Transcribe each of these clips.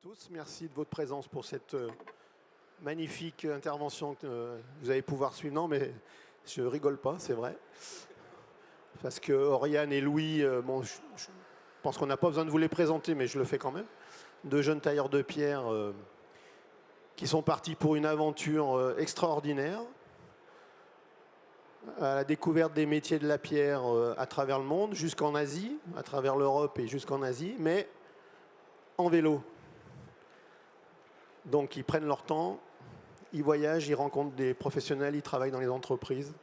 tous, merci de votre présence pour cette magnifique intervention que vous allez pouvoir suivre. Non, mais je rigole pas, c'est vrai. Parce que Oriane et Louis, bon, je pense qu'on n'a pas besoin de vous les présenter, mais je le fais quand même. Deux jeunes tailleurs de pierre qui sont partis pour une aventure extraordinaire à la découverte des métiers de la pierre à travers le monde, jusqu'en Asie, à travers l'Europe et jusqu'en Asie, mais en vélo. Donc ils prennent leur temps, ils voyagent, ils rencontrent des professionnels, ils travaillent dans les entreprises.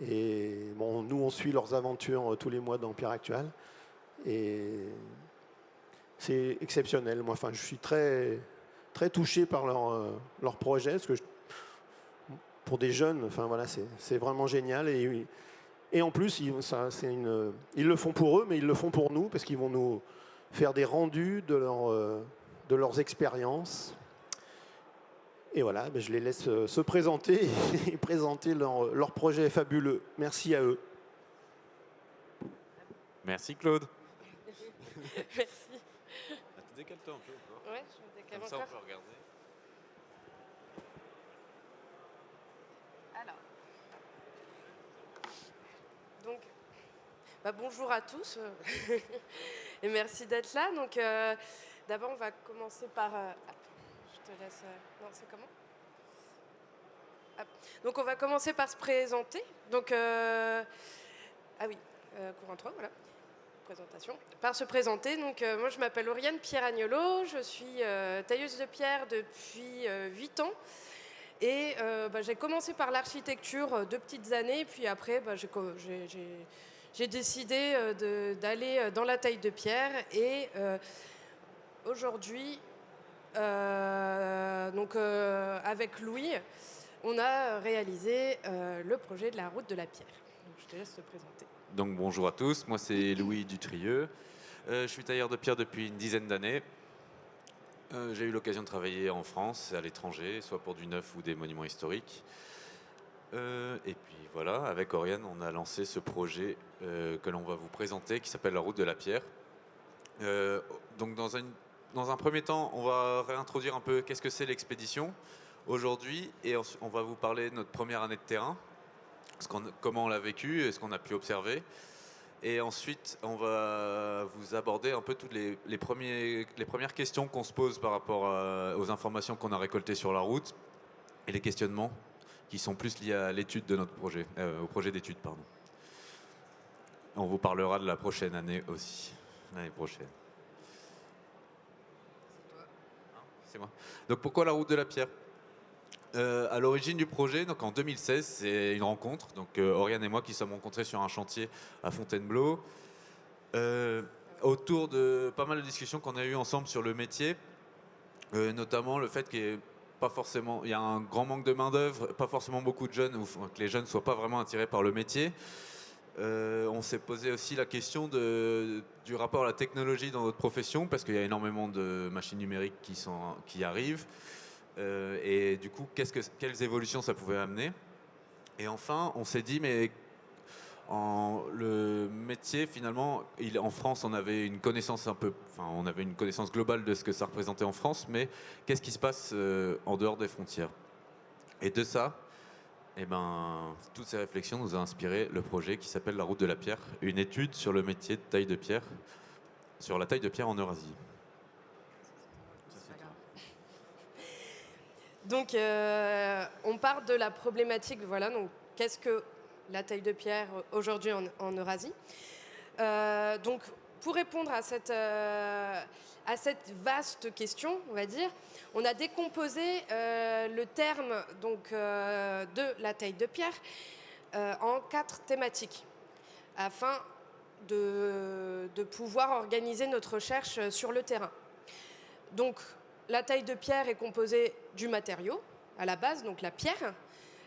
Et bon, nous, on suit leurs aventures tous les mois dans Pierre Actual. Et c'est exceptionnel. Moi, enfin, je suis très, très touché par leur projet. Parce que pour des jeunes, enfin, voilà, c'est vraiment génial. Et en plus, ils le font pour eux, mais ils le font pour nous, parce qu'ils vont nous faire des rendus de leurs expériences. Et voilà, ben je les laisse se présenter et présenter leur projet fabuleux. Merci à eux. Merci Claude. Merci. Décale-toi un peu encore. Ouais, je me décale Comme ça encore. on peut regarder. Alors. Donc, bonjour à tous et merci d'être là. Donc, d'abord, on va commencer par. Je te laisse. Non, c'est comment? Donc, on va commencer par se présenter. Donc, ah oui, courant 3, voilà. Présentation. Par se présenter, donc moi je m'appelle Oriane Pieragnolo, je suis tailleuse de pierre depuis 8 ans et j'ai commencé par l'architecture 2 petites années, puis après j'ai décidé d'aller dans la taille de pierre et aujourd'hui, avec Louis, on a réalisé le projet de la route de la pierre. Donc, je te laisse te présenter. Donc bonjour à tous, moi c'est Louis Dutrieux. Je suis tailleur de pierre depuis une dizaine d'années. J'ai eu l'occasion de travailler en France et à l'étranger, soit pour du neuf ou des monuments historiques. Et puis voilà, avec Oriane, on a lancé ce projet que l'on va vous présenter qui s'appelle la route de la pierre. Donc dans un premier temps, on va réintroduire un peu qu'est-ce que c'est l'expédition aujourd'hui et on va vous parler de notre première année de terrain. Comment on l'a vécu et ce qu'on a pu observer. Et ensuite, on va vous aborder un peu toutes les premières questions qu'on se pose par rapport aux informations qu'on a récoltées sur la route et les questionnements qui sont plus liés à l'étude de notre projet, au projet d'étude, pardon. On vous parlera de la prochaine année aussi, l'année prochaine. C'est toi. C'est moi. Donc pourquoi la route de la pierre ? À l'origine du projet, donc en 2016, c'est une rencontre. Donc Oriane et moi qui sommes rencontrés sur un chantier à Fontainebleau, autour de pas mal de discussions qu'on a eues ensemble sur le métier, notamment le fait qu'il y a un grand manque de main d'œuvre, pas forcément beaucoup de jeunes, ou que les jeunes ne soient pas vraiment attirés par le métier. On s'est posé aussi la question du rapport à la technologie dans notre profession, parce qu'il y a énormément de machines numériques qui arrivent. Et du coup, quelles évolutions ça pouvait amener. Et enfin, on s'est dit, mais le métier, finalement, en France, on avait une connaissance globale de ce que ça représentait en France, mais qu'est-ce qui se passe en dehors des frontières? Et de ça, toutes ces réflexions nous ont inspiré le projet qui s'appelle La Route de la Pierre, une étude sur le métier de taille de pierre, sur la taille de pierre en Eurasie. Donc, on part de la problématique, voilà, donc qu'est-ce que la taille de pierre aujourd'hui en Eurasie. Donc, pour répondre à cette vaste question, on va dire, on a décomposé le terme donc, de la taille de pierre en 4 thématiques, afin de pouvoir organiser notre recherche sur le terrain. Donc, la taille de pierre est composée du matériau, à la base, donc la pierre,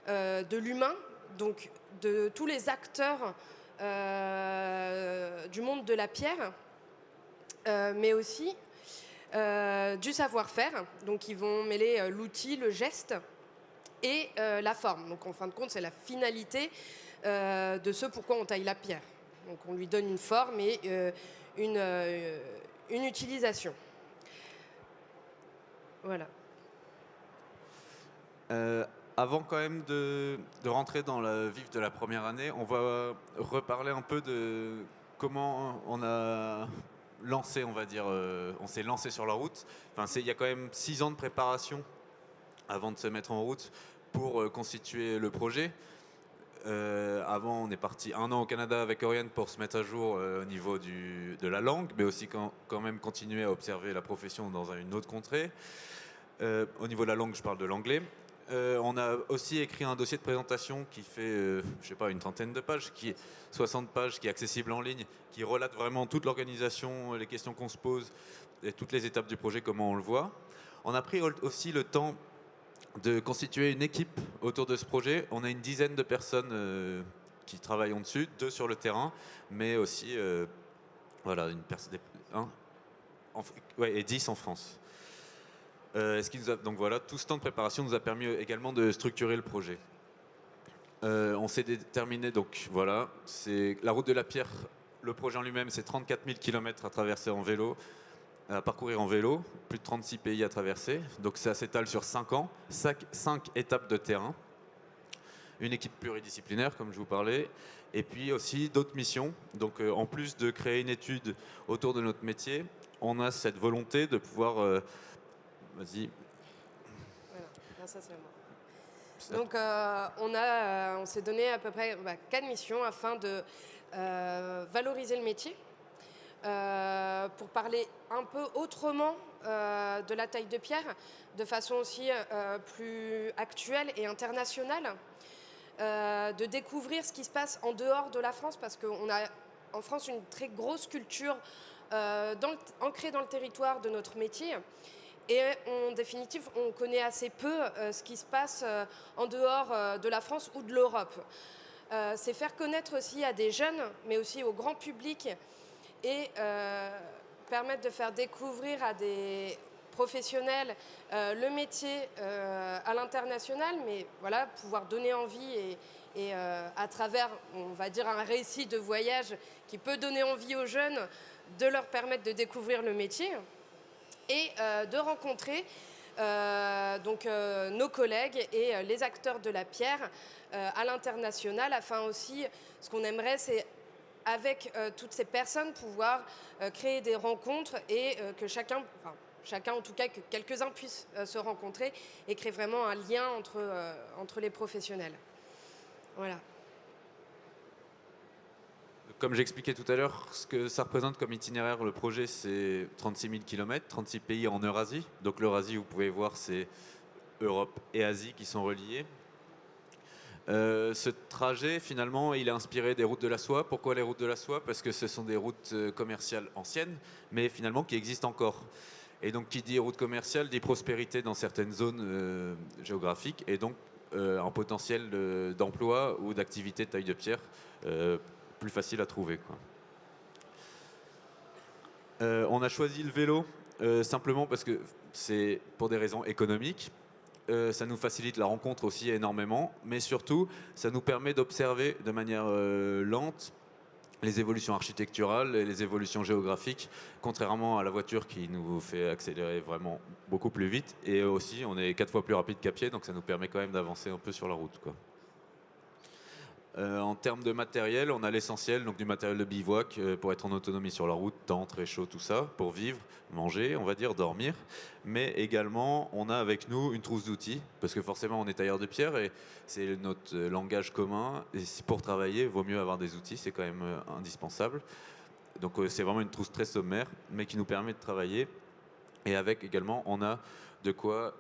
de l'humain, donc de tous les acteurs du monde de la pierre, mais aussi du savoir-faire. Donc, ils vont mêler l'outil, le geste et la forme. Donc, en fin de compte, c'est la finalité de ce pourquoi on taille la pierre. Donc, on lui donne une forme et une utilisation. Voilà. Avant quand même de rentrer dans le vif de la première année, on va reparler un peu de comment on a lancé, on va dire, on s'est lancé sur la route. Enfin, il y a quand même 6 ans de préparation avant de se mettre en route pour constituer le projet. Avant, on est parti 1 an au Canada avec Oriane pour se mettre à jour au niveau de la langue, mais aussi quand même continuer à observer la profession dans une autre contrée. Au niveau de la langue, je parle de l'anglais. On a aussi écrit un dossier de présentation qui fait, je sais pas, une trentaine de pages, 60 pages, qui est accessible en ligne, qui relate vraiment toute l'organisation, les questions qu'on se pose, et toutes les étapes du projet, comment on le voit. On a pris aussi le temps de constituer une équipe autour de ce projet. On a une dizaine de personnes qui travaillent dessus, 2 sur le terrain, mais aussi voilà, et 10 en France. Donc voilà, tout ce temps de préparation nous a permis également de structurer le projet. On s'est déterminé, donc voilà, c'est la route de la pierre. Le projet en lui-même, c'est 34 000 km à traverser en vélo, à parcourir en vélo, plus de 36 pays à traverser. Donc ça s'étale sur 5 ans, 5 étapes de terrain, une équipe pluridisciplinaire, comme je vous parlais, et puis aussi d'autres missions. Donc en plus de créer une étude autour de notre métier, on a cette volonté de pouvoir... Vas-y. Voilà. Non, ça, c'est moi. Donc, on s'est donné à peu près 4 missions afin de valoriser le métier, pour parler un peu autrement de la taille de pierre, de façon aussi plus actuelle et internationale, de découvrir ce qui se passe en dehors de la France, parce qu'on a en France une très grosse culture ancrée dans le territoire de notre métier. Et en définitive, on connaît assez peu ce qui se passe en dehors de la France ou de l'Europe. C'est faire connaître aussi à des jeunes, mais aussi au grand public, et permettre de faire découvrir à des professionnels le métier à l'international, mais voilà, pouvoir donner envie et à travers, on va dire, un récit de voyage qui peut donner envie aux jeunes, de leur permettre de découvrir le métier. Et de rencontrer nos collègues et les acteurs de la pierre à l'international, afin aussi, ce qu'on aimerait, c'est avec toutes ces personnes pouvoir créer des rencontres et que chacun en tout cas, que quelques-uns puissent se rencontrer et créer vraiment un lien entre les professionnels. Voilà. Comme j'expliquais tout à l'heure, ce que ça représente comme itinéraire, le projet, c'est 36 000 km, 36 pays en Eurasie. Donc l'Eurasie, vous pouvez voir, c'est Europe et Asie qui sont reliés. Ce trajet, finalement, il est inspiré des routes de la soie. Pourquoi les routes de la soie? Parce que ce sont des routes commerciales anciennes, mais finalement qui existent encore. Et donc, qui dit route commerciale, dit prospérité dans certaines zones géographiques, et donc un potentiel d'emploi ou d'activité de taille de pierre plus facile à trouver, quoi. On a choisi le vélo simplement parce que c'est pour des raisons économiques. Ça nous facilite la rencontre aussi énormément, mais surtout, ça nous permet d'observer de manière lente les évolutions architecturales et les évolutions géographiques, contrairement à la voiture qui nous fait accélérer vraiment beaucoup plus vite. Et aussi, on est 4 fois plus rapide qu'à pied, donc ça nous permet quand même d'avancer un peu sur la route, quoi. En termes de matériel, on a l'essentiel, donc du matériel de bivouac pour être en autonomie sur la route, tente, réchaud, tout ça, pour vivre, manger, on va dire, dormir. Mais également, on a avec nous une trousse d'outils, parce que forcément, on est tailleur de pierre et c'est notre langage commun. Et pour travailler, il vaut mieux avoir des outils, c'est quand même indispensable. Donc c'est vraiment une trousse très sommaire, mais qui nous permet de travailler. Et avec également, on a de quoi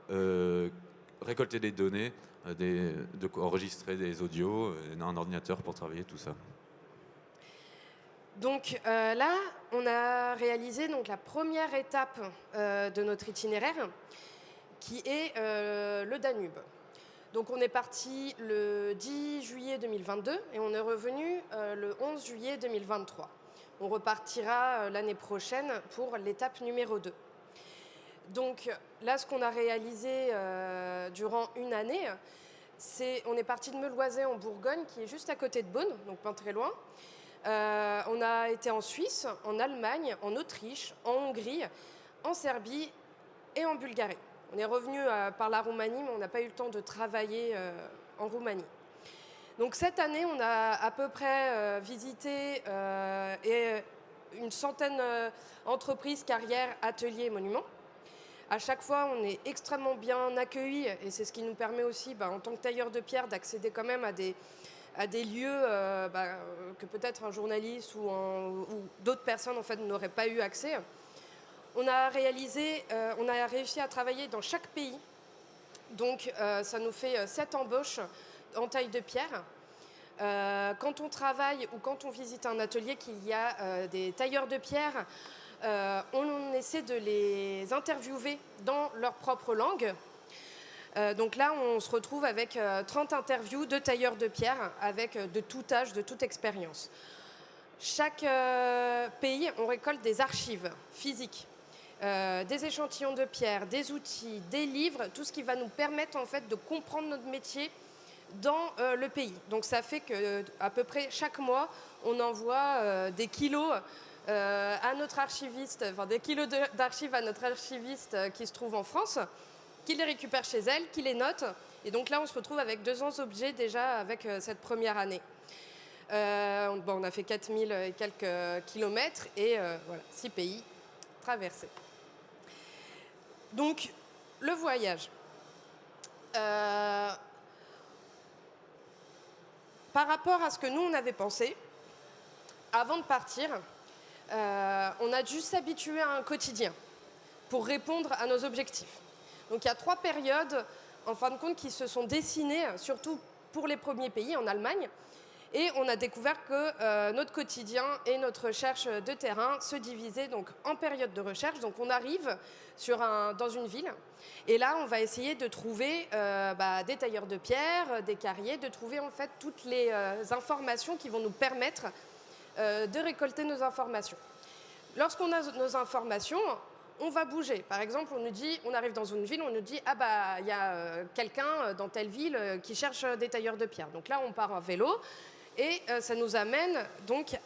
récolter des données, de quoi enregistrer des audios, un ordinateur pour travailler tout ça. Donc là, on a réalisé donc, la première étape de notre itinéraire, qui est le Danube. Donc on est parti le 10 juillet 2022 et on est revenu le 11 juillet 2023. On repartira l'année prochaine pour l'étape numéro 2. Donc là, ce qu'on a réalisé durant une année, on est parti de Meuloisey en Bourgogne, qui est juste à côté de Beaune, donc pas très loin. On a été en Suisse, en Allemagne, en Autriche, en Hongrie, en Serbie et en Bulgarie. On est revenu par la Roumanie, mais on n'a pas eu le temps de travailler en Roumanie. Donc cette année, on a à peu près visité une centaine d'entreprises, carrières, ateliers, monuments. À chaque fois, on est extrêmement bien accueillis et c'est ce qui nous permet aussi, en tant que tailleur de pierre, d'accéder quand même à des lieux que peut-être un journaliste ou d'autres personnes en fait, n'auraient pas eu accès. On a réussi à travailler dans chaque pays. Donc ça nous fait 7 embauches en taille de pierre. Quand on travaille ou quand on visite un atelier qu'il y a des tailleurs de pierre, on essaie de les interviewer dans leur propre langue. Donc là, on se retrouve avec 30 interviews de tailleurs de pierre avec de tout âge, de toute expérience. Chaque pays, on récolte des archives physiques, des échantillons de pierre, des outils, des livres, tout ce qui va nous permettre en fait de comprendre notre métier dans le pays. Donc ça fait qu'à peu près chaque mois, on envoie des kilos à notre archiviste, enfin des kilos d'archives à notre archiviste qui se trouve en France, qui les récupère chez elle, qui les note. Et donc là, on se retrouve avec 200 objets déjà avec cette première année. On a fait 4000 et quelques kilomètres et voilà, 6 pays traversés. Donc, le voyage. Par rapport à ce que nous, on avait pensé, avant de partir, on a dû s'habituer à un quotidien pour répondre à nos objectifs. Donc il y a 3 périodes, en fin de compte, qui se sont dessinées, surtout pour les premiers pays, en Allemagne. Et on a découvert que notre quotidien et notre recherche de terrain se divisaient donc en période de recherche. Donc on arrive dans une ville et là on va essayer de trouver des tailleurs de pierre, des carriers, de trouver en fait toutes les informations qui vont nous permettre de récolter nos informations. Lorsqu'on a nos informations, on va bouger. Par exemple, on arrive dans une ville, on nous dit il y a quelqu'un dans telle ville qui cherche des tailleurs de pierre. Donc là, on part en vélo et ça nous amène donc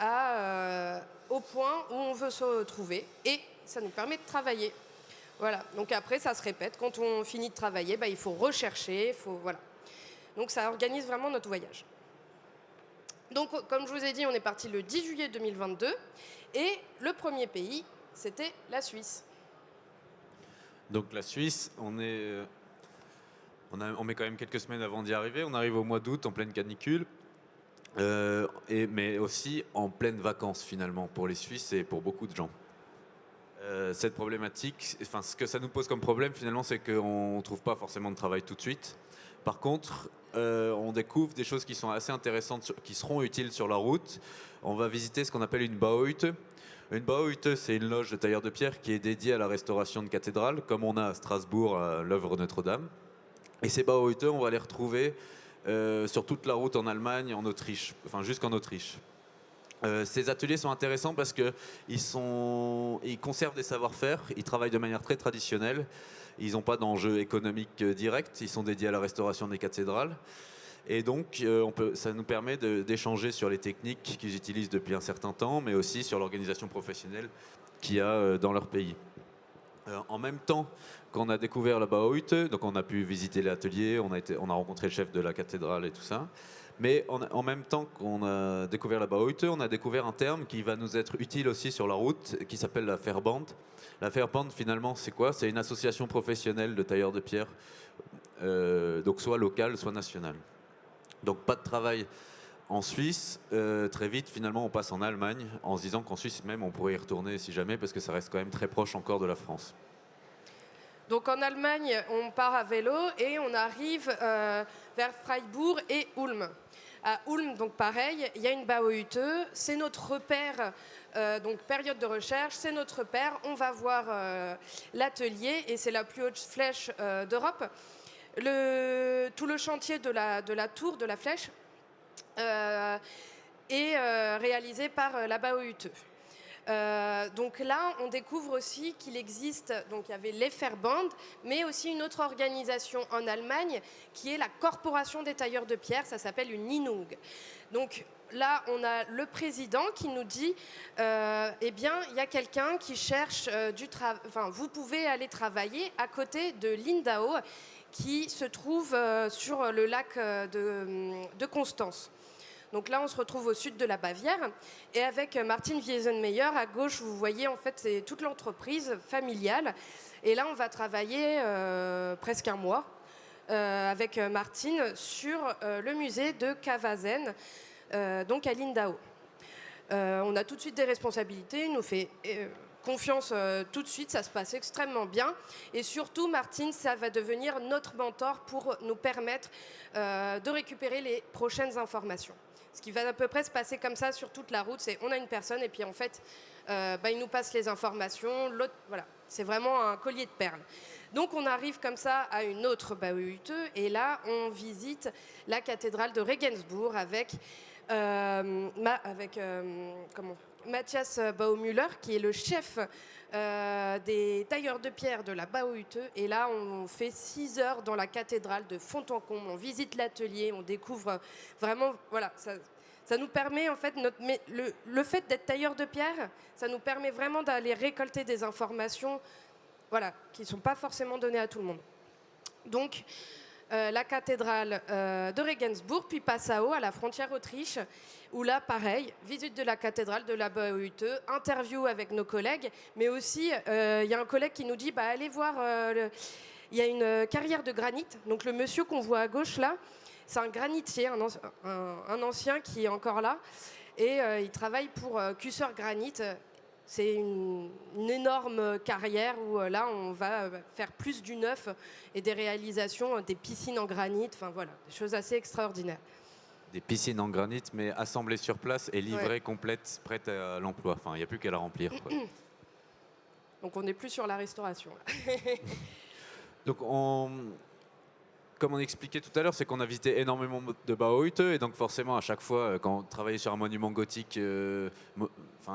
au point où on veut se trouver et ça nous permet de travailler. Voilà. Donc après, ça se répète. Quand on finit de travailler, il faut rechercher, voilà. Donc ça organise vraiment notre voyage. Donc, comme je vous ai dit, on est parti le 10 juillet 2022 et le premier pays, c'était la Suisse. Donc la Suisse, on met quand même quelques semaines avant d'y arriver. On arrive au mois d'août en pleine canicule, mais aussi en pleine vacances finalement pour les Suisses et pour beaucoup de gens. Cette problématique, ce que ça nous pose comme problème finalement, c'est qu'on ne trouve pas forcément de travail tout de suite. Par contre, on découvre des choses qui sont assez intéressantes, qui seront utiles sur la route. On va visiter ce qu'on appelle une Bauhütte. Une Bauhütte, c'est une loge de tailleurs de pierre qui est dédiée à la restauration de cathédrales, comme on a à Strasbourg à l'œuvre Notre-Dame. Et ces Bauhütte, on va les retrouver sur toute la route en Allemagne, en Autriche, enfin jusqu'en Autriche. Ces ateliers sont intéressants parce qu'ils conservent des savoir-faire, ils travaillent de manière très traditionnelle, ils n'ont pas d'enjeu économique direct, ils sont dédiés à la restauration des cathédrales. Et donc, ça nous permet d'échanger sur les techniques qu'ils utilisent depuis un certain temps, mais aussi sur l'organisation professionnelle qu'il y a dans leur pays. En même temps qu'on a découvert la Bauhütte, donc on a pu visiter l'atelier, on a rencontré le chef de la cathédrale et tout ça. Mais en même temps qu'on a découvert la Bauhütte, on a découvert un terme qui va nous être utile aussi sur la route, qui s'appelle la Verband. La Verband, finalement, c'est quoi? C'est une association professionnelle de tailleurs de pierre, donc soit locale, soit nationale. Donc pas de travail en Suisse. Très vite, finalement, on passe en Allemagne, en se disant qu'en Suisse même, on pourrait y retourner si jamais, parce que ça reste quand même très proche encore de la France. Donc en Allemagne, on part à vélo et on arrive vers Freiburg et Ulm. À Ulm, donc pareil, il y a une Bauhütte, c'est notre repère, donc période de recherche, c'est notre repère, on va voir l'atelier et c'est la plus haute flèche d'Europe. Tout le chantier de la tour, de la flèche, est réalisé par la Bauhütte. Donc là, on découvre aussi qu'il existe, donc il y avait les Verband, mais aussi une autre organisation en Allemagne qui est la Corporation des tailleurs de pierre, ça s'appelle une Innung. Donc là, on a le président qui nous dit, eh bien, il y a quelqu'un qui cherche du travail, enfin, vous pouvez aller travailler à côté de Lindau, qui se trouve sur le lac de Constance. Donc là, on se retrouve au sud de la Bavière. Et avec Martin Wiesenmeyer, à gauche, vous voyez, en fait, c'est toute l'entreprise familiale. Et là, on va travailler presque un mois avec Martin sur le musée de Cavazen, donc à Lindau. On a tout de suite des responsabilités, il nous fait confiance tout de suite, ça se passe extrêmement bien. Et surtout, Martin, ça va devenir notre mentor pour nous permettre de récupérer les prochaines informations. Ce qui va à peu près se passer comme ça sur toute la route, c'est on a une personne et puis en fait, il nous passe les informations. L'autre, voilà, c'est vraiment un collier de perles. Donc on arrive comme ça à une autre Bauhütte et là, on visite la cathédrale de Regensburg avec Matthias Baumüller, qui est le chef des tailleurs de pierre de la Bauhütte. Et là, on fait 6 heures dans la cathédrale de fond en comble. On visite l'atelier, on découvre vraiment, voilà, ça nous permet, en fait, le fait d'être tailleur de pierre, ça nous permet vraiment d'aller récolter des informations, voilà, qui ne sont pas forcément données à tout le monde. Donc, la cathédrale de Regensburg, puis Passau, à la frontière Autriche, où là, pareil, visite de la cathédrale de la Bauhütte, interview avec nos collègues, mais aussi, il y a un collègue qui nous dit, allez voir, il y a une carrière de granit. Donc le monsieur qu'on voit à gauche là, c'est un granitier, un ancien qui est encore là, et il travaille pour Cusseur Granit. C'est une énorme carrière où là, on va faire plus du neuf et des réalisations, des piscines en granit, enfin voilà, des choses assez extraordinaires. Des piscines en granit, mais assemblées sur place et livrées complètes, prêtes à l'emploi. Enfin, il n'y a plus qu'à la remplir, quoi. Donc on n'est plus sur la restauration. Là. Donc comme on expliquait tout à l'heure, c'est qu'on a visité énormément de Bauhütte et donc forcément à chaque fois quand on travaillait sur un monument gothique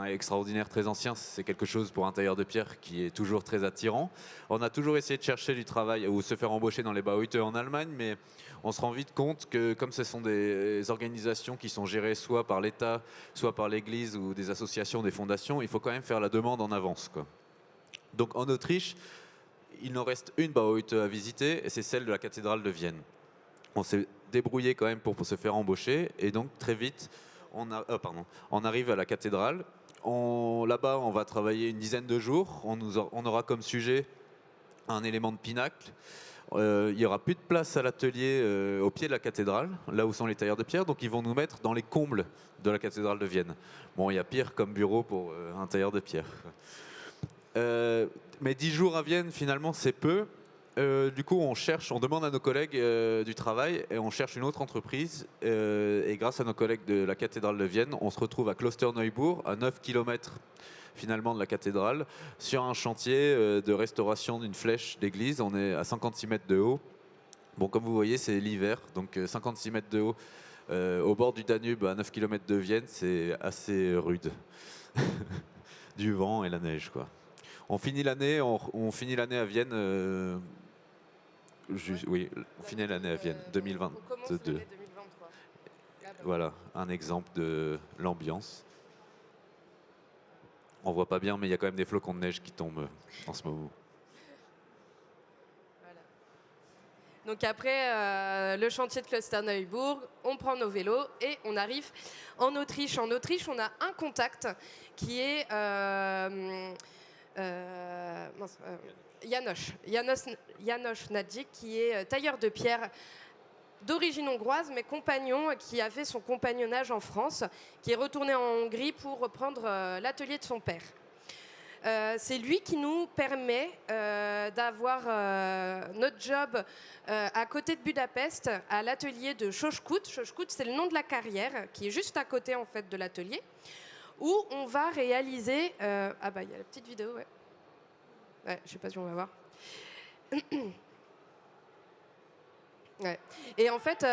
extraordinaire, très ancien, c'est quelque chose pour un tailleur de pierre qui est toujours très attirant. On a toujours essayé de chercher du travail ou se faire embaucher dans les Bauhütte en Allemagne, mais on se rend vite compte que comme ce sont des organisations qui sont gérées soit par l'État, soit par l'Église ou des associations, des fondations, il faut quand même faire la demande en avance, quoi. Donc en Autriche, il nous reste une Bauhütte à visiter et c'est celle de la cathédrale de Vienne. On s'est débrouillé quand même pour se faire embaucher et donc très vite on arrive à la cathédrale. Là-bas on va travailler une dizaine de jours. On aura comme sujet un élément de pinacle. Il n'y aura plus de place à l'atelier au pied de la cathédrale, là où sont les tailleurs de pierre, donc ils vont nous mettre dans les combles de la cathédrale de Vienne. Bon, il y a pire comme bureau pour un tailleur de pierre. Mais 10 jours à Vienne, finalement, c'est peu. Du coup, on demande à nos collègues du travail et on cherche une autre entreprise. Et grâce à nos collègues de la cathédrale de Vienne, on se retrouve à Klosterneuburg, à 9 km finalement de la cathédrale, sur un chantier de restauration d'une flèche d'église. On est à 56 mètres de haut. Bon, comme vous voyez, c'est l'hiver, donc 56 mètres de haut au bord du Danube, à 9 km de Vienne, c'est assez rude. Du vent et la neige, quoi. On finit l'année à Vienne. Oui, on finit l'année à Vienne, 2022. On commence l'année 2023. Voilà, un exemple de l'ambiance. On voit pas bien, mais il y a quand même des flocons de neige qui tombent en ce moment. Voilà. Donc après le chantier de Klosterneuburg, on prend nos vélos et on arrive en Autriche. En Autriche, on a un contact qui est János Nagy, qui est tailleur de pierre d'origine hongroise, mais compagnon, qui a fait son compagnonnage en France, qui est retourné en Hongrie pour reprendre l'atelier de son père. C'est lui qui nous permet d'avoir notre job à côté de Budapest, à l'atelier de Soskut. Soskut, c'est le nom de la carrière, qui est juste à côté en fait de l'atelier, où on va réaliser... il y a la petite vidéo, ouais. Ouais, je sais pas si on va voir. Ouais. Et en fait,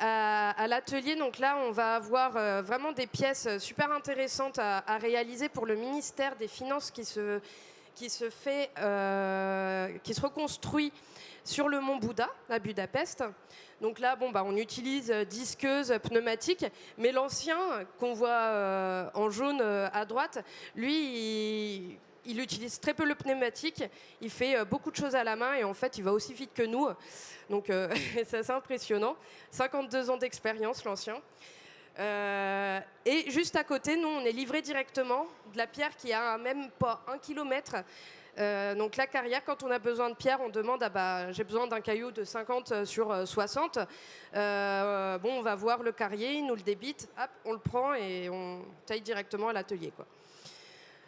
à l'atelier. Donc là, on va avoir vraiment des pièces super intéressantes à réaliser pour le ministère des Finances qui se reconstruit sur le mont Bouddha à Budapest. Donc là, on utilise disqueuse, pneumatique, mais l'ancien qu'on voit en jaune à droite, lui, il utilise très peu le pneumatique, il fait beaucoup de choses à la main et en fait, il va aussi vite que nous. Donc c'est assez impressionnant. 52 ans d'expérience, l'ancien. Et juste à côté, nous, on est livré directement de la pierre qui a même pas 1 kilomètre. Donc la carrière, quand on a besoin de pierre, on demande j'ai besoin d'un caillou de 50 sur 60. On va voir le carrier, il nous le débite, hop, on le prend et on taille directement à l'atelier, quoi.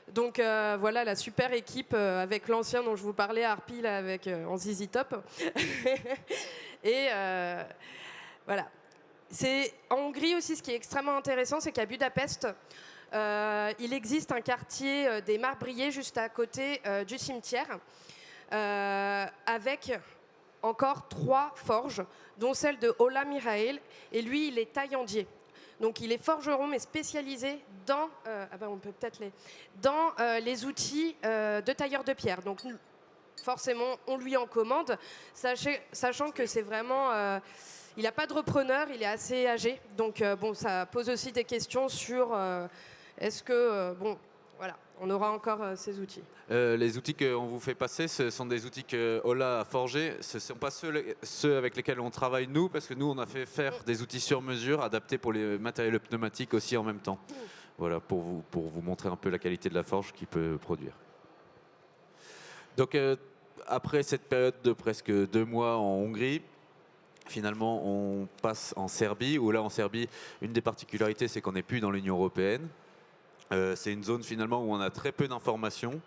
Donc voilà la super équipe avec l'ancien dont je vous parlais, Harpy, là, en ZZ Top. Et voilà. En Hongrie aussi, ce qui est extrêmement intéressant, c'est qu'à Budapest, il existe un quartier des marbriers juste à côté du cimetière, avec encore 3 forges, dont celle de Ola Mihail, et lui, il est taillandier. Donc il est forgeron, mais spécialisé dans, on peut peut-être dans les outils de tailleur de pierre. Donc forcément, on lui en commande, sachant que c'est vraiment... il n'a pas de repreneur, il est assez âgé. Donc ça pose aussi des questions sur est-ce que... voilà, on aura encore ces outils. Les outils qu'on vous fait passer, ce sont des outils que Ola a forgés. Ce ne sont pas ceux avec lesquels on travaille nous, parce que nous, on a fait faire des outils sur mesure, adaptés pour les matériels pneumatiques aussi en même temps. Voilà, pour vous montrer un peu la qualité de la forge qu'il peut produire. Donc, après cette période de presque 2 mois en Hongrie, finalement, on passe en Serbie, où là, en Serbie, une des particularités, c'est qu'on n'est plus dans l'Union européenne. C'est une zone finalement où on a très peu d'informations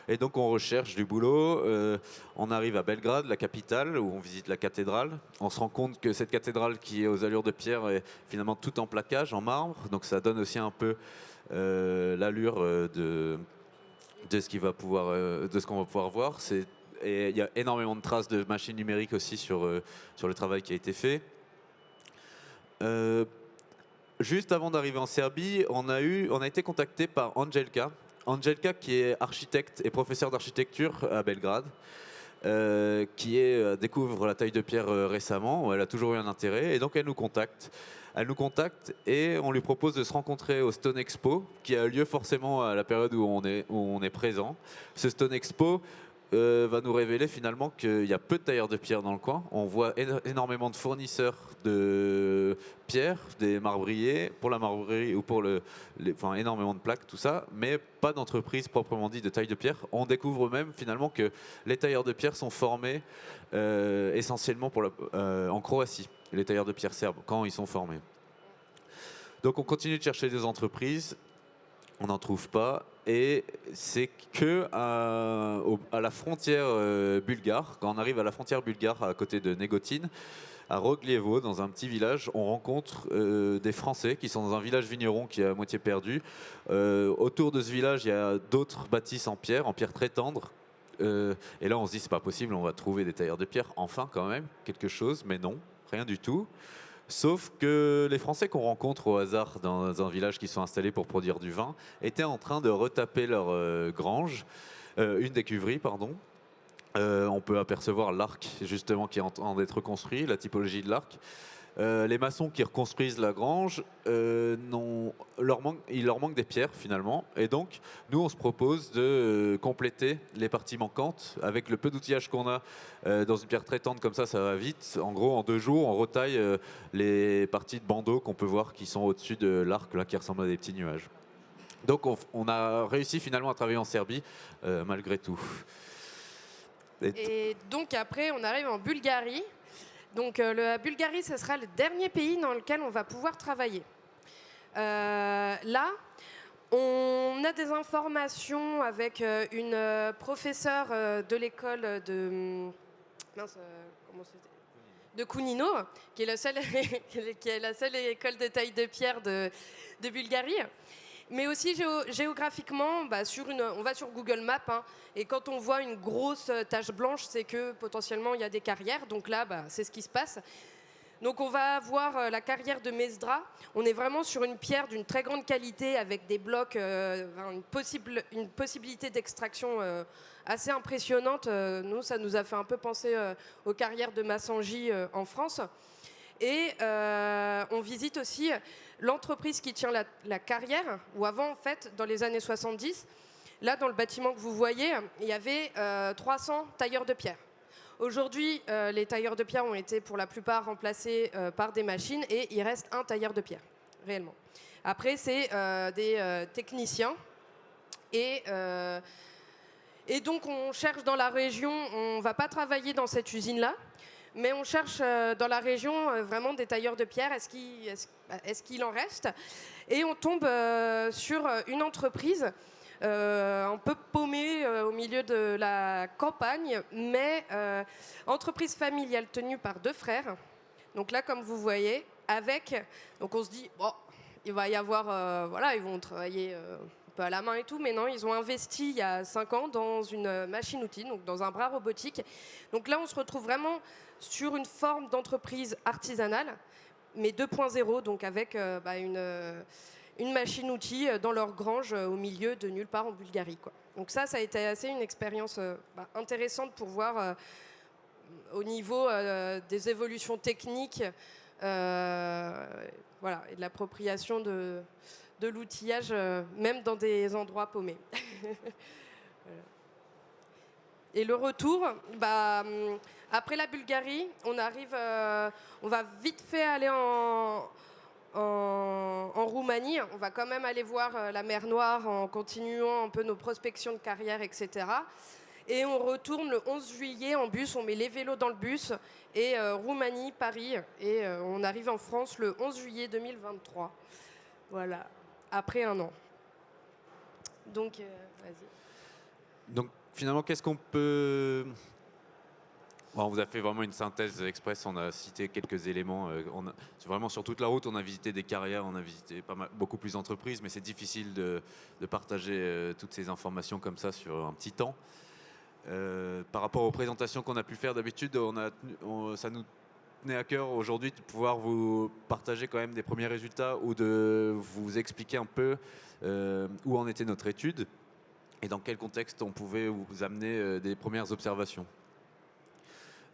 et donc on recherche du boulot. On arrive à Belgrade, la capitale, où on visite la cathédrale. On se rend compte que cette cathédrale qui est aux allures de pierre est finalement toute en plaquage, en marbre. Donc ça donne aussi un peu l'allure de ce qu'on va pouvoir voir. Et il y a énormément de traces de machines numériques aussi sur le travail qui a été fait. Juste avant d'arriver en Serbie, on a été contacté par Angelka. Angelka qui est architecte et professeur d'architecture à Belgrade, qui découvre la taille de pierre récemment. Elle a toujours eu un intérêt et donc elle nous contacte. Elle nous contacte et on lui propose de se rencontrer au Stone Expo, qui a lieu forcément à la période où on est présent. Ce Stone Expo va nous révéler finalement qu'il y a peu de tailleurs de pierre dans le coin. On voit énormément de fournisseurs de pierre, des marbriers, pour la marbrerie ou pour énormément de plaques, tout ça, mais pas d'entreprise proprement dit de taille de pierre. On découvre même finalement que les tailleurs de pierre sont formés essentiellement en Croatie, les tailleurs de pierre serbes, quand ils sont formés. Donc on continue de chercher des entreprises. On n'en trouve pas et c'est que à la frontière bulgare, quand on arrive à la frontière bulgare à côté de Negotine, à Roglievo, dans un petit village, on rencontre des Français qui sont dans un village vigneron qui est à moitié perdu. Autour de ce village, il y a d'autres bâtisses en pierre très tendre. Et là, on se dit, c'est pas possible, on va trouver des tailleurs de pierre, enfin quand même, quelque chose, mais non, rien du tout. Sauf que les Français qu'on rencontre au hasard dans un village qui sont installés pour produire du vin étaient en train de retaper leur grange, une des cuveries, pardon. On peut apercevoir l'arc justement qui est en train d'être reconstruit, la typologie de l'arc. Les maçons qui reconstruisent la grange, il leur manque des pierres finalement. Et donc, nous, on se propose de compléter les parties manquantes avec le peu d'outillage qu'on a dans une pierre très tendre comme ça va vite. En gros, en 2 jours, on retaille les parties de bandeaux qu'on peut voir qui sont au-dessus de l'arc, là, qui ressemblent à des petits nuages. Donc, on a réussi finalement à travailler en Serbie, malgré tout. Et donc, après, on arrive en Bulgarie. Donc la Bulgarie, ce sera le dernier pays dans lequel on va pouvoir travailler. Là, on a des informations avec une professeure de l'école de Kounino, qui est la seule école de taille de pierre de Bulgarie. Mais aussi géographiquement, on va sur Google Maps, hein, et quand on voit une grosse tache blanche, c'est que potentiellement il y a des carrières. Donc là, c'est ce qui se passe. Donc on va voir la carrière de Mesdra. On est vraiment sur une pierre d'une très grande qualité avec des blocs, une possibilité d'extraction assez impressionnante. Nous, ça nous a fait un peu penser aux carrières de Massangy en France. Et on visite aussi l'entreprise qui tient la carrière, où avant, en fait, dans les années 70, là, dans le bâtiment que vous voyez, il y avait 300 tailleurs de pierre. Aujourd'hui, les tailleurs de pierre ont été pour la plupart remplacés par des machines et il reste un tailleur de pierre, réellement. Après, c'est des techniciens et donc on cherche dans la région, on ne va pas travailler dans cette usine-là, mais on cherche dans la région vraiment des tailleurs de pierre, est-ce qu'il en reste? Et on tombe sur une entreprise un peu paumée au milieu de la campagne, mais entreprise familiale tenue par 2 frères. Donc là, comme vous voyez, donc on se dit, bon, il va y avoir, voilà, ils vont travailler un peu à la main et tout, mais non, ils ont investi il y a 5 ans dans une machine-outil, donc dans un bras robotique. Donc là, on se retrouve vraiment sur une forme d'entreprise artisanale, mais 2.0, donc avec une machine-outil dans leur grange au milieu de nulle part en Bulgarie, quoi. Donc ça a été assez une expérience intéressante pour voir au niveau des évolutions techniques voilà, et de l'appropriation de l'outillage, même dans des endroits paumés. Voilà. Et le retour, après la Bulgarie, on va vite fait aller en Roumanie. On va quand même aller voir la mer Noire en continuant un peu nos prospections de carrière, etc. Et on retourne le 11 juillet en bus, on met les vélos dans le bus, et Roumanie, Paris, et on arrive en France le 11 juillet 2023. Voilà, après 1 an. Donc, vas-y. Donc finalement, qu'est-ce qu'on peut... Bon, on vous a fait vraiment une synthèse express, on a cité quelques éléments. Vraiment sur toute la route, on a visité des carrières, on a visité beaucoup plus d'entreprises, mais c'est difficile de partager toutes ces informations comme ça sur un petit temps. Par rapport aux présentations qu'on a pu faire d'habitude, ça nous tenait à cœur aujourd'hui de pouvoir vous partager quand même des premiers résultats ou de vous expliquer un peu où en était notre étude et dans quel contexte on pouvait vous amener des premières observations.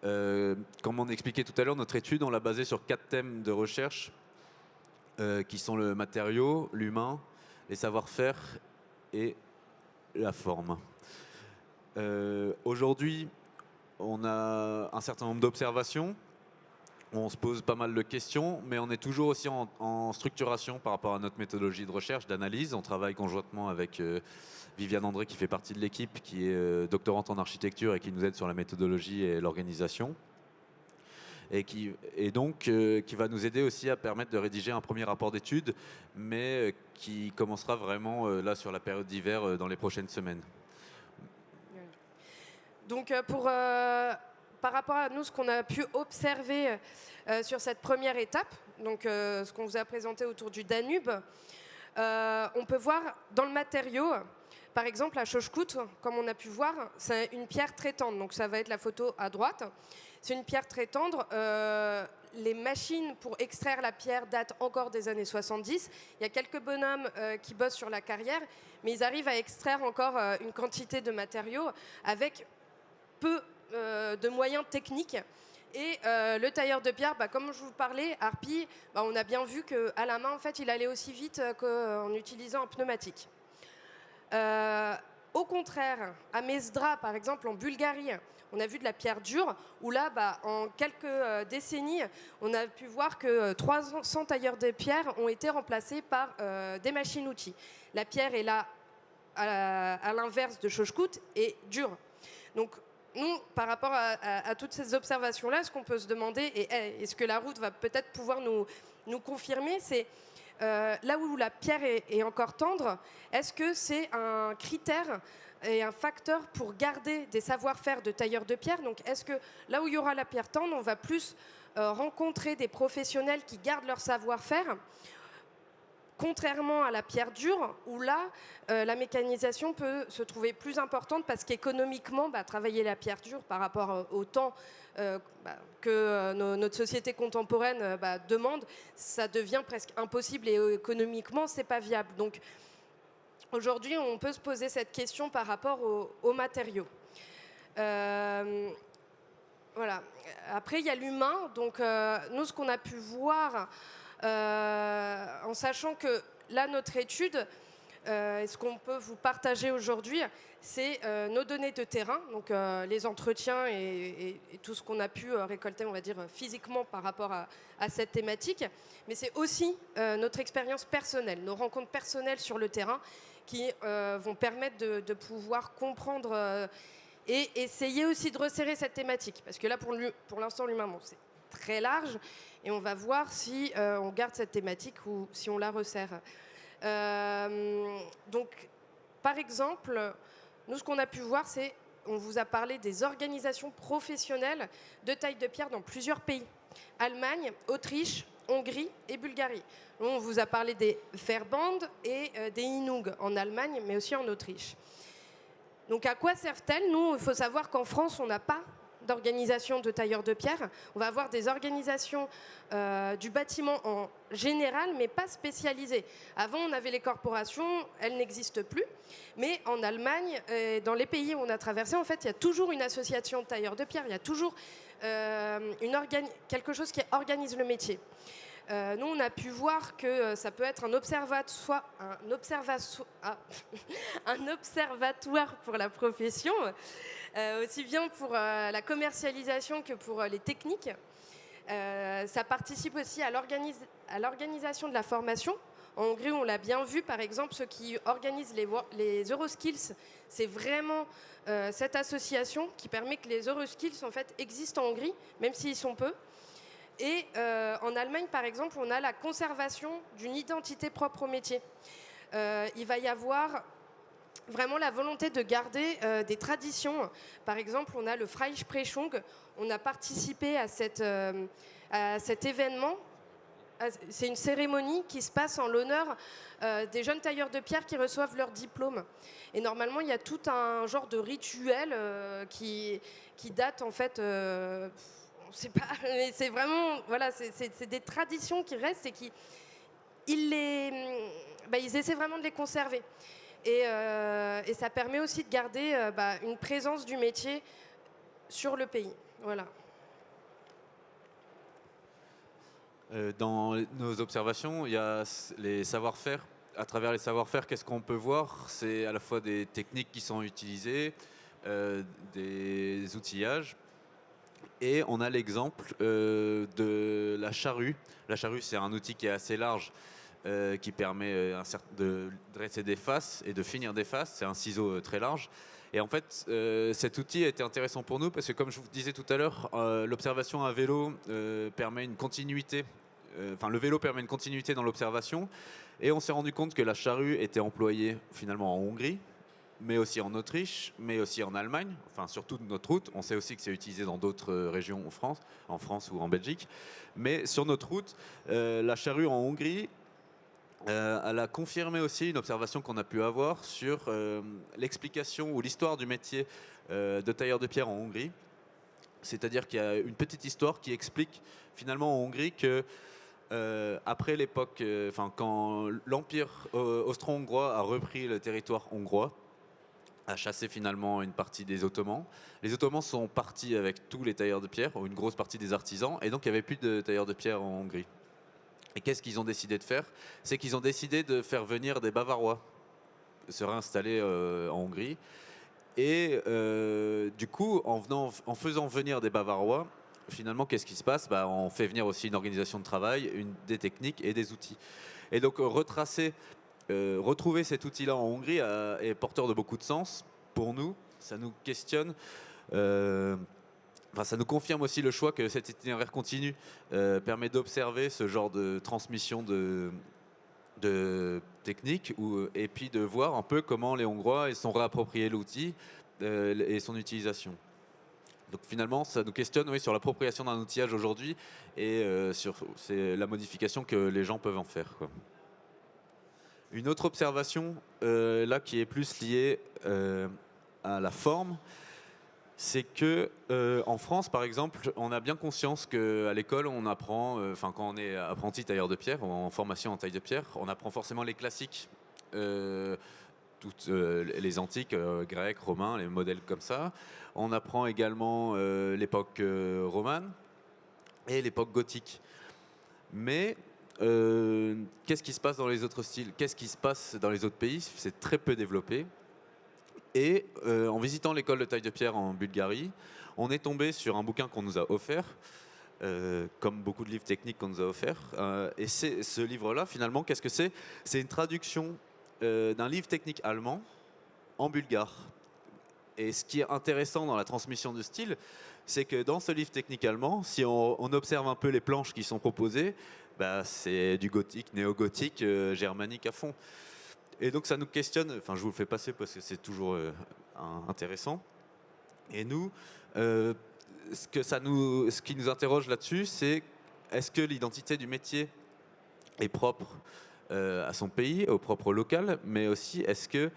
Comme on expliquait tout à l'heure, notre étude, on l'a basée sur 4 thèmes de recherche qui sont le matériau, l'humain, les savoir-faire et la forme. Aujourd'hui, on a un certain nombre d'observations, on se pose pas mal de questions, mais on est toujours aussi en structuration par rapport à notre méthodologie de recherche, d'analyse. On travaille conjointement avec Viviane André qui fait partie de l'équipe, qui est doctorante en architecture et qui nous aide sur la méthodologie et l'organisation. Et qui va nous aider aussi à permettre de rédiger un premier rapport d'étude, mais qui commencera vraiment là sur la période d'hiver dans les prochaines semaines. Donc par rapport à nous, ce qu'on a pu observer sur cette première étape, donc ce qu'on vous a présenté autour du Danube, on peut voir dans le matériau, par exemple la Chochkout, comme on a pu voir, c'est une pierre très tendre, donc ça va être la photo à droite. C'est une pierre très tendre. Les machines pour extraire la pierre datent encore des années 70. Il y a quelques bonhommes qui bossent sur la carrière, mais ils arrivent à extraire encore une quantité de matériaux avec peu de moyens techniques. Et le tailleur de pierre, comme je vous parlais, Harpy, on a bien vu qu'à la main, en fait, il allait aussi vite qu'en utilisant un pneumatique. Au contraire, à Mesdra, par exemple, en Bulgarie, on a vu de la pierre dure, où là, en quelques décennies, on a pu voir que 300 tailleurs de pierre ont été remplacés par des machines-outils. La pierre est là, à l'inverse de Chochkout, est dure. Donc, nous, par rapport à toutes ces observations-là, ce qu'on peut se demander, et ce que la route va peut-être pouvoir nous confirmer, c'est là où la pierre est encore tendre, est-ce que c'est un critère et un facteur pour garder des savoir-faire de tailleurs de pierre? Donc, est-ce que là où il y aura la pierre tendre, on va plus rencontrer des professionnels qui gardent leur savoir-faire, contrairement à la pierre dure, où là, la mécanisation peut se trouver plus importante parce qu'économiquement, travailler la pierre dure par rapport au temps que notre société contemporaine demande, ça devient presque impossible et économiquement, c'est pas viable. Donc aujourd'hui, on peut se poser cette question par rapport aux matériaux. Voilà. Après, il y a l'humain. Donc nous, ce qu'on a pu voir, en sachant que là, notre étude, et ce qu'on peut vous partager aujourd'hui, c'est nos données de terrain, donc les entretiens et tout ce qu'on a pu récolter, on va dire, physiquement par rapport à cette thématique. Mais c'est aussi notre expérience personnelle, nos rencontres personnelles sur le terrain qui vont permettre de pouvoir comprendre et essayer aussi de resserrer cette thématique. Parce que là, pour l'instant, l'humain, bon, c'est très large. Et on va voir si on garde cette thématique ou si on la resserre. Donc, par exemple, nous, ce qu'on a pu voir, c'est, on vous a parlé des organisations professionnelles de taille de pierre dans plusieurs pays. Allemagne, Autriche, Hongrie et Bulgarie. On vous a parlé des Verband et des Inung en Allemagne, mais aussi en Autriche. Donc à quoi servent-elles? Nous, il faut savoir qu'en France, on n'a pas d'organisation de tailleurs de pierre. On va avoir des organisations du bâtiment en général, mais pas spécialisées. Avant, on avait les corporations, elles n'existent plus. Mais en Allemagne, dans les pays où on a traversé, en fait, il y a toujours une association de tailleurs de pierre. Il y a toujours quelque chose qui organise le métier. Nous, on a pu voir que ça peut être un observatoire pour la profession, aussi bien pour la commercialisation que pour les techniques. Ça participe aussi à l'organisation de la formation. En Hongrie, on l'a bien vu, par exemple, ceux qui organisent les Euroskills, c'est vraiment cette association qui permet que les Euroskills en fait, existent en Hongrie, même s'ils sont peu. Et en Allemagne, par exemple, on a la conservation d'une identité propre au métier. Il va y avoir vraiment la volonté de garder des traditions. Par exemple, on a le Freisprechung. On a participé à cet événement. C'est une cérémonie qui se passe en l'honneur des jeunes tailleurs de pierre qui reçoivent leur diplôme. Et normalement, il y a tout un genre de rituel qui date en fait... on sait pas, mais c'est vraiment, voilà, c'est des traditions qui restent et ils essaient vraiment de les conserver. Et ça permet aussi de garder une présence du métier sur le pays. Voilà. Dans nos observations, il y a les savoir-faire. À travers les savoir-faire, qu'est-ce qu'on peut voir? C'est à la fois des techniques qui sont utilisées, des outillages. Et on a l'exemple de la charrue. La charrue, c'est un outil qui est assez large, qui permet de dresser des faces et de finir des faces. C'est un ciseau très large. Et en fait, cet outil a été intéressant pour nous parce que, comme je vous disais tout à l'heure, l'observation à vélo permet une continuité. Le vélo permet une continuité dans l'observation. Et on s'est rendu compte que la charrue était employée finalement en Hongrie, mais aussi en Autriche, mais aussi en Allemagne, enfin surtout de notre route. On sait aussi que c'est utilisé dans d'autres régions en France ou en Belgique. Mais sur notre route, la charrue en Hongrie, elle a confirmé aussi une observation qu'on a pu avoir sur l'explication ou l'histoire du métier de tailleur de pierre en Hongrie. C'est-à-dire qu'il y a une petite histoire qui explique finalement en Hongrie que après l'époque, quand l'Empire austro-hongrois a repris le territoire hongrois, a chassé finalement une partie des Ottomans. Les Ottomans sont partis avec tous les tailleurs de pierre, ou une grosse partie des artisans, et donc il n'y avait plus de tailleurs de pierre en Hongrie. Et qu'est-ce qu'ils ont décidé de faire? C'est qu'ils ont décidé de faire venir des Bavarois se réinstaller en Hongrie. Et du coup, en faisant venir des Bavarois, finalement, qu'est-ce qui se passe? On fait venir aussi une organisation de travail, des techniques et des outils. Et donc, retrouver cet outil-là en Hongrie est porteur de beaucoup de sens pour nous. Ça nous questionne. Ça nous confirme aussi le choix que cet itinéraire continu permet d'observer ce genre de transmission de techniques et puis de voir un peu comment les Hongrois se sont réappropriés l'outil et son utilisation. Donc finalement, ça nous questionne sur l'appropriation d'un outillage aujourd'hui et sur la modification que les gens peuvent en faire, quoi. Une autre observation, là, qui est plus liée à la forme, c'est que en France, par exemple, on a bien conscience qu'à l'école, on apprend, quand on est apprenti tailleur de pierre, en formation en taille de pierre, on apprend forcément les classiques, toutes les antiques, grecs, romains, les modèles comme ça. On apprend également l'époque romane et l'époque gothique. Mais qu'est-ce qui se passe dans les autres styles? Qu'est-ce qui se passe dans les autres pays? C'est très peu développé. Et en visitant l'école de taille de pierre en Bulgarie, on est tombé sur un bouquin qu'on nous a offert, comme beaucoup de livres techniques qu'on nous a offerts. Et ce livre-là, finalement, qu'est-ce que c'est? C'est une traduction d'un livre technique allemand en bulgare. Et ce qui est intéressant dans la transmission de style, c'est que dans ce livre technique allemand, si on observe un peu les planches qui sont proposées, bah, c'est du gothique, néo-gothique, germanique à fond. Et donc ça nous questionne, enfin je vous le fais passer parce que c'est toujours intéressant. Et nous, ce qui nous interroge là-dessus, c'est est-ce que l'identité du métier est propre à son pays, au propre local, mais aussi est-ce que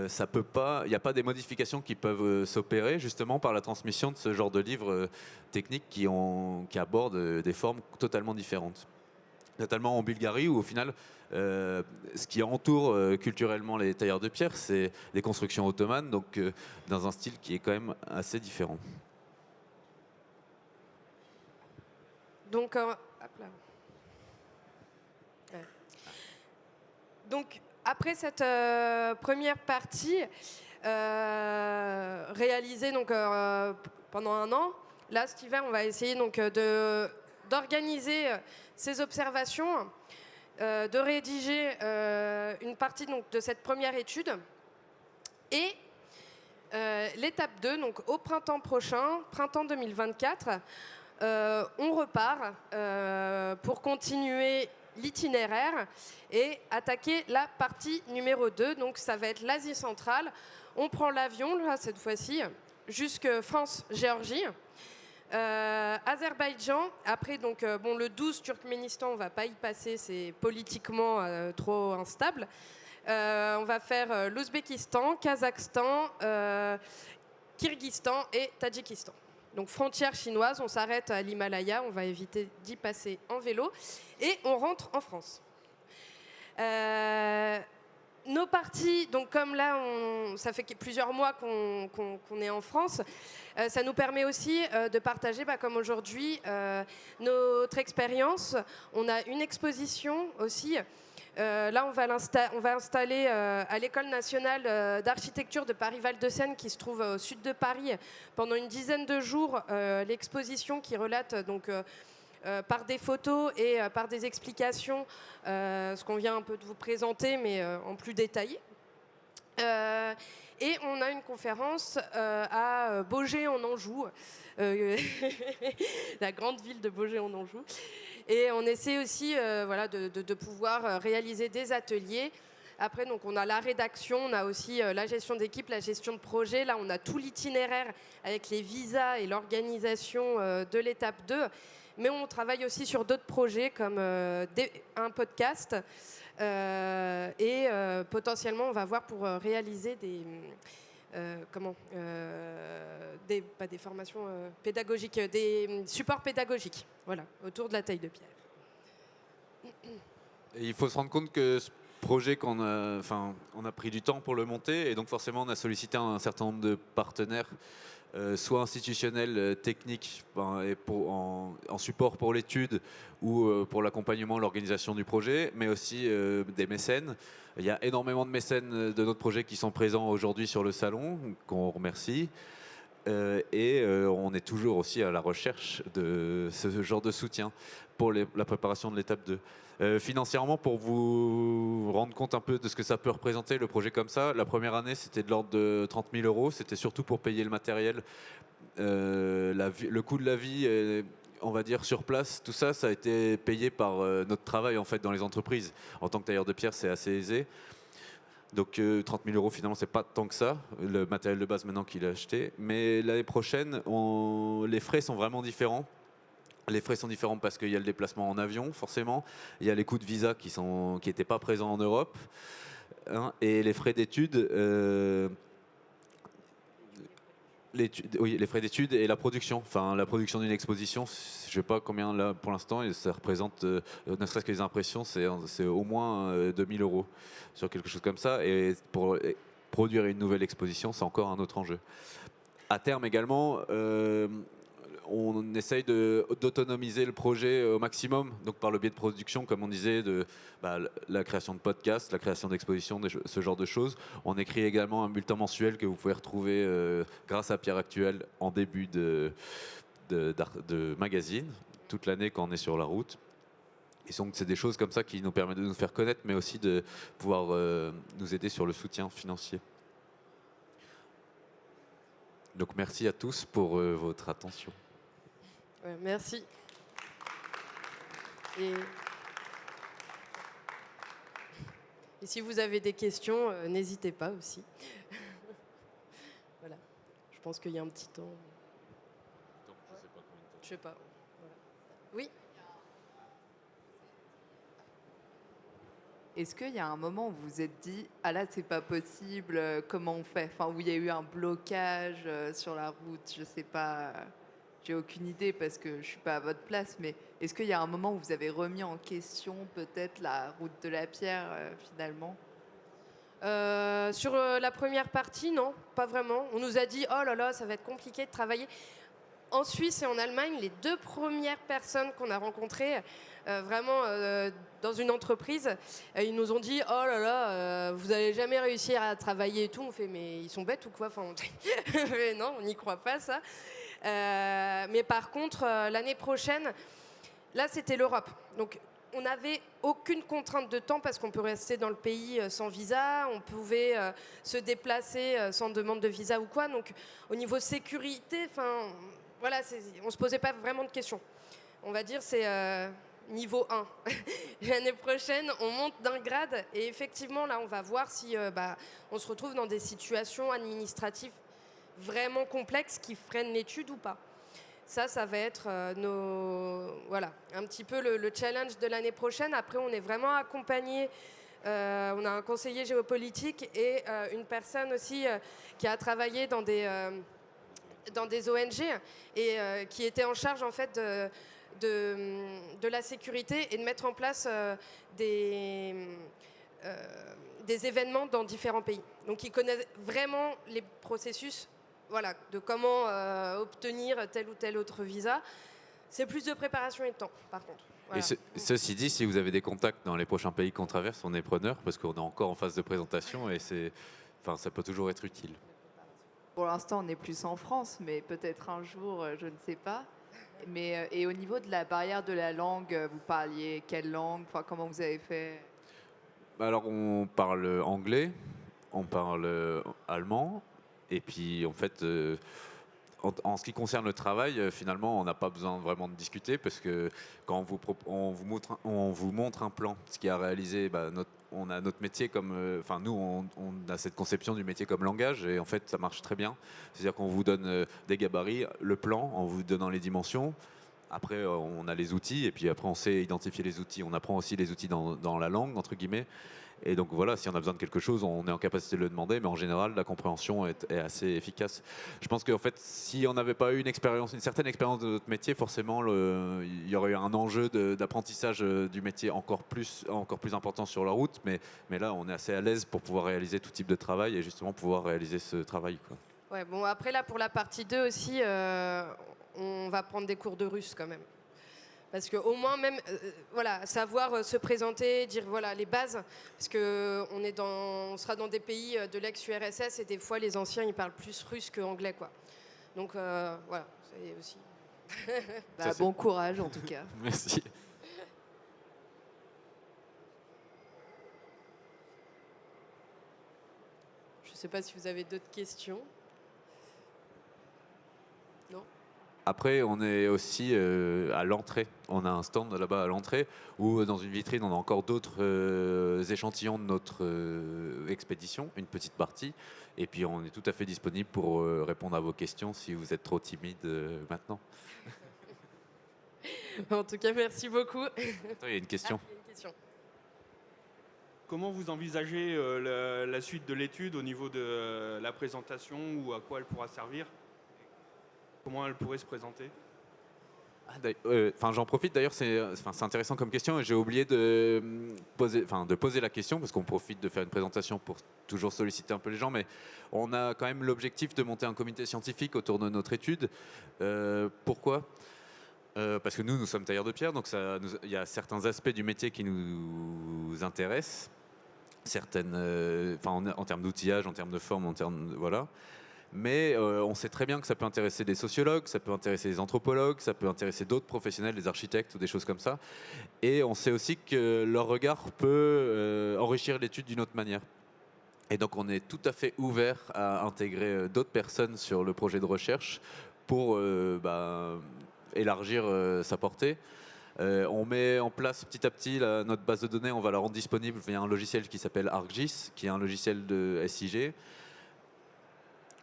ça peut pas, il n'y a pas des modifications qui peuvent s'opérer justement par la transmission de ce genre de livres techniques qui abordent des formes totalement différentes. Notamment en Bulgarie où au final, ce qui entoure culturellement les tailleurs de pierre, c'est les constructions ottomanes, donc dans un style qui est quand même assez différent. Donc, hop là. Ouais. Donc, après cette première partie réalisée donc, pendant un an, là, cet hiver, on va essayer donc, d'organiser ces observations, de rédiger une partie donc, de cette première étude. Et l'étape 2, donc au printemps prochain, printemps 2024, on repart pour continuer l'itinéraire et attaquer la partie numéro 2. Donc ça va être l'Asie centrale. On prend l'avion, là, cette fois-ci, jusque France-Géorgie. Azerbaïdjan, après donc, bon, le 12 Turkménistan, on ne va pas y passer, c'est politiquement trop instable. On va faire l'Ouzbékistan, Kazakhstan, Kirghizistan et Tadjikistan. Donc frontière chinoise, on s'arrête à l'Himalaya, on va éviter d'y passer en vélo et on rentre en France. Nos parties, donc comme là, ça fait plusieurs mois qu'on est en France, ça nous permet aussi de partager, comme aujourd'hui, notre expérience. On a une exposition aussi. Là, on va installer à l'École nationale d'architecture de Paris-Val-de-Seine, qui se trouve au sud de Paris, pendant une dizaine de jours, l'exposition qui relate donc par des photos et par des explications, ce qu'on vient un peu de vous présenter, mais en plus détaillé. Et on a une conférence à Baugé en Anjou, la grande ville de Baugé en Anjou. Et on essaie aussi voilà, de pouvoir réaliser des ateliers. Après, donc, on a la rédaction, on a aussi la gestion d'équipe, la gestion de projet. Là, on a tout l'itinéraire avec les visas et l'organisation de l'étape 2. Mais on travaille aussi sur d'autres projets comme un podcast. Et potentiellement, on va voir pour réaliser pas des formations pédagogiques, des supports pédagogiques, voilà, autour de la taille de pierre. Et il faut se rendre compte que ce projet on a pris du temps pour le monter et donc forcément on a sollicité un certain nombre de partenaires, soit institutionnels, techniques, et en support pour l'étude ou pour l'accompagnement, l'organisation du projet, mais aussi des mécènes. Il y a énormément de mécènes de notre projet qui sont présents aujourd'hui sur le salon, qu'on remercie. Et on est toujours aussi à la recherche de ce genre de soutien pour la préparation de l'étape 2. Financièrement, pour vous rendre compte un peu de ce que ça peut représenter, le projet comme ça, la première année, c'était de l'ordre de 30 000 €. C'était surtout pour payer le matériel, le coût de la vie, on va dire sur place. Tout ça, ça a été payé par notre travail en fait dans les entreprises. En tant que tailleur de pierre, c'est assez aisé. Donc 30 000 € finalement, c'est pas tant que ça, le matériel de base maintenant qu'il a acheté. Mais l'année prochaine, les frais sont vraiment différents. Les frais sont différents parce qu'il y a le déplacement en avion, forcément. Il y a les coûts de visa qui n'étaient pas présents en Europe. Hein, et les frais d'études, oui, les frais d'études et la production. Enfin, la production d'une exposition, je ne sais pas combien là pour l'instant, et ça représente, ne serait-ce que les impressions, c'est au moins 2000 euros sur quelque chose comme ça. Et pour produire une nouvelle exposition, c'est encore un autre enjeu. À terme également, on essaye d'autonomiser le projet au maximum, donc par le biais de production, comme on disait, la création de podcasts, la création d'expositions, ce genre de choses. On écrit également un bulletin mensuel que vous pouvez retrouver grâce à Pierre Actuel en début de magazine, toute l'année quand on est sur la route. Et donc c'est des choses comme ça qui nous permettent de nous faire connaître, mais aussi de pouvoir nous aider sur le soutien financier. Donc merci à tous pour votre attention. Ouais, merci. Et si vous avez des questions, n'hésitez pas aussi. Voilà. Je pense qu'il y a un petit temps. Je sais pas. Voilà. Oui. Est-ce qu'il y a un moment où vous vous êtes dit « Ah là, c'est pas possible, comment on fait ?» Enfin, où il y a eu un blocage sur la route, je sais pas, j'ai aucune idée parce que je suis pas à votre place, mais est-ce qu'il y a un moment où vous avez remis en question peut-être la route de la pierre finalement ? Sur la première partie, non, pas vraiment. On nous a dit « Oh là là, ça va être compliqué de travailler ». En Suisse et en Allemagne, les 2 premières personnes qu'on a rencontrées, vraiment dans une entreprise, ils nous ont dit « Oh là là, vous n'allez jamais réussir à travailler et tout ». On fait « Mais ils sont bêtes ou quoi ?» Enfin, mais non, on n'y croit pas, ça. Mais par contre, l'année prochaine, là, c'était l'Europe. Donc, on n'avait aucune contrainte de temps parce qu'on peut rester dans le pays sans visa, on pouvait se déplacer sans demande de visa ou quoi. Donc, au niveau sécurité, voilà, on ne se posait pas vraiment de questions. On va dire c'est niveau 1. L'année prochaine, on monte d'un grade et effectivement, là, on va voir si on se retrouve dans des situations administratives vraiment complexes qui freinent l'étude ou pas. Ça va être voilà, un petit peu le challenge de l'année prochaine. Après, on est vraiment accompagné. On a un conseiller géopolitique et une personne aussi qui a travaillé dans des ONG et qui était en charge en fait de la sécurité et de mettre en place des événements dans différents pays. Donc il connaît vraiment les processus, voilà, de comment obtenir tel ou tel autre visa. C'est plus de préparation et de temps, par contre. Voilà. Et ceci dit, si vous avez des contacts dans les prochains pays qu'on traverse, on est preneur parce qu'on est encore en phase de présentation et ça peut toujours être utile. Pour l'instant, on est plus en France, mais peut-être un jour, je ne sais pas. Mais, et au niveau de la barrière de la langue, vous parliez quelle langue? Enfin, comment vous avez fait? Alors, on parle anglais, on parle allemand, et puis en fait, en ce qui concerne le travail, finalement, on n'a pas besoin vraiment de discuter parce que quand on vous montre un plan, ce qui a réalisé, on a notre métier comme, nous, on a cette conception du métier comme langage et en fait, ça marche très bien. C'est-à-dire qu'on vous donne des gabarits, le plan, en vous donnant les dimensions. Après, on a les outils et puis après, on sait identifier les outils. On apprend aussi les outils dans la langue, entre guillemets. Et donc voilà, si on a besoin de quelque chose, on est en capacité de le demander, mais en général, la compréhension est assez efficace. Je pense qu'en fait, si on n'avait pas eu une certaine expérience de notre métier, forcément, il y aurait eu un enjeu d'apprentissage du métier encore plus important sur la route. Mais là, on est assez à l'aise pour pouvoir réaliser tout type de travail et justement pouvoir réaliser ce travail, quoi. Ouais, bon, après, là, pour la partie 2 aussi, on va prendre des cours de russe quand même. Parce qu'au moins, même, voilà, savoir se présenter, dire voilà, les bases, parce qu'on sera dans des pays de l'ex-URSS et des fois, les anciens, ils parlent plus russe que anglais, quoi. Donc, voilà, c'est aussi. Bon courage, en tout cas. Merci. Je ne sais pas si vous avez d'autres questions. Non ? Après, on est aussi à l'entrée. On a un stand là-bas à l'entrée où dans une vitrine, on a encore d'autres échantillons de notre expédition, une petite partie. Et puis, on est tout à fait disponible pour répondre à vos questions si vous êtes trop timide maintenant. En tout cas, merci beaucoup. Attends, il y a une question. Il y a une question. Comment vous envisagez la suite de l'étude au niveau de la présentation ou à quoi elle pourra servir? Comment elle pourrait se présenter? J'en profite d'ailleurs, c'est intéressant comme question et j'ai oublié de poser la question parce qu'on profite de faire une présentation pour toujours solliciter un peu les gens, mais on a quand même l'objectif de monter un comité scientifique autour de notre étude. Pourquoi? Parce que nous sommes tailleurs de pierre, donc il y a certains aspects du métier qui nous intéressent, en termes d'outillage, en termes de forme, voilà. Mais on sait très bien que ça peut intéresser des sociologues, ça peut intéresser des anthropologues, ça peut intéresser d'autres professionnels, des architectes ou des choses comme ça. Et on sait aussi que leur regard peut enrichir l'étude d'une autre manière. Et donc on est tout à fait ouvert à intégrer d'autres personnes sur le projet de recherche pour élargir sa portée. On met en place petit à petit notre base de données, on va la rendre disponible via un logiciel qui s'appelle ArcGIS, qui est un logiciel de SIG.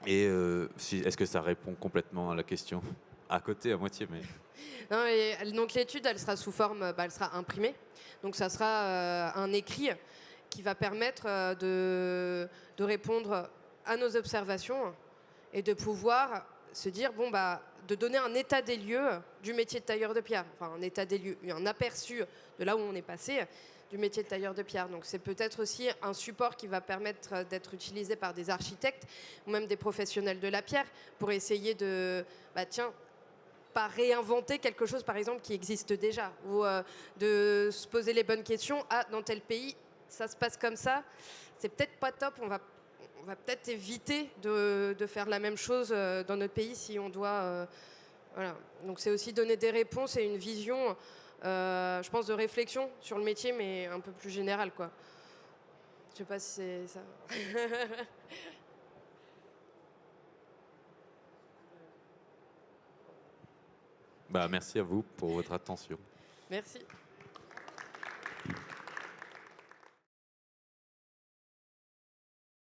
Et est-ce que ça répond complètement à la question? À côté, à moitié, mais... Non, donc l'étude, elle sera sous forme, elle sera imprimée. Donc ça sera un écrit qui va permettre de répondre à nos observations et de pouvoir se dire, de donner un état des lieux du métier de tailleur de pierre. Enfin, un état des lieux, un aperçu de là où on est passé du métier de tailleur de pierre. Donc c'est peut-être aussi un support qui va permettre d'être utilisé par des architectes ou même des professionnels de la pierre pour essayer de, pas réinventer quelque chose par exemple qui existe déjà ou de se poser les bonnes questions. Ah, dans tel pays, ça se passe comme ça, c'est peut-être pas top, on va peut-être éviter de faire la même chose dans notre pays si on doit... voilà. Donc c'est aussi donner des réponses et une vision, je pense, de réflexion sur le métier, mais un peu plus générale, quoi. Je sais pas si c'est ça. Merci à vous pour votre attention. Merci.